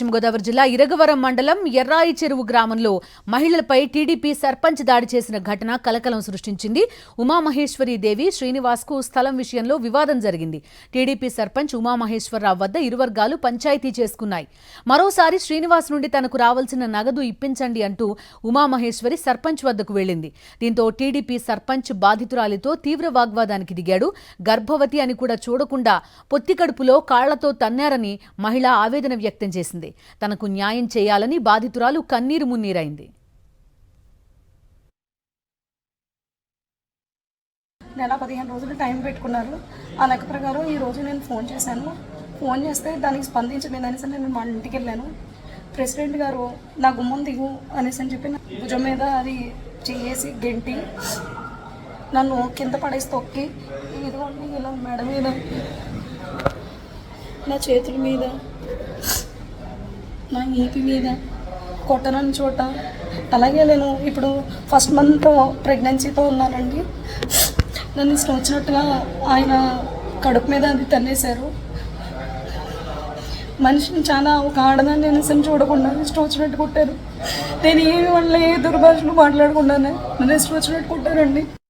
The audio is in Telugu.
పశ్చిమ గోదావరి జిల్లా ఇరగవరం మండలం ఎర్రాయి చెరువు గ్రామంలో మహిళలపై టీడీపీ సర్పంచ్ దాడి చేసిన ఘటన కలకలం సృష్టించింది. ఉమామహేశ్వరి దేవి శ్రీనివాస్కు స్థలం విషయంలో వివాదం జరిగింది. టీడీపీ సర్పంచ్ ఉమామహేశ్వరరావు వద్ద ఇరు వర్గాలు పంచాయతీ చేసుకున్నాయి. మరోసారి శ్రీనివాస్ నుండి తనకు రావాల్సిన నగదు ఇప్పించండి అంటూ ఉమామహేశ్వరి సర్పంచ్ వద్దకు వెళ్లింది. దీంతో టీడీపీ సర్పంచ్ బాధితురాలితో తీవ్ర వాగ్వాదానికి దిగాడు. గర్భవతి అని కూడా చూడకుండా పొత్తికడుపులో కాళ్లతో తన్నారని మహిళ ఆవేదన వ్యక్తం చేసింది. తనకు న్యాయం చేయాలని బాధితురాలు కన్నీరు మున్నీరైంది. నెల 15 రోజులు టైం పెట్టుకున్నారు. ఆ లెక్క ప్రకారం ఈ రోజు నేను ఫోన్ చేశాను. ఫోన్ చేస్తే దానికి స్పందించలేదు అనేసి నేను మా ఇంటికి వెళ్ళాను. ప్రెసిడెంట్ గారు నా గుమ్మం దిగు అనేసి అని చెప్పి భుజం మీద అది చేసి గెంటి నన్ను కింద పడేసి తొక్కి ఇదిగోండి ఇలా మెడ మీద నా చేతుల మీద నా ఈపి మీద కొట్టనని చోట, అలాగే నేను ఇప్పుడు ఫస్ట్ మంత్ ప్రెగ్నెన్సీతో ఉన్నానండి. నన్ను ఇష్టం వచ్చినట్టుగా ఆయన కడుపు మీద అది తన్నేశారు. మనిషిని చాలా ఒక ఆడదాన్ని నేను చూడకుండా ఇష్టం వచ్చినట్టు కొట్టారు. నేను ఏమి వల్ల ఏ దుర్భాషలు మాట్లాడకుండానే నన్ను ఇష్టం వచ్చినట్టు కొట్టారండి.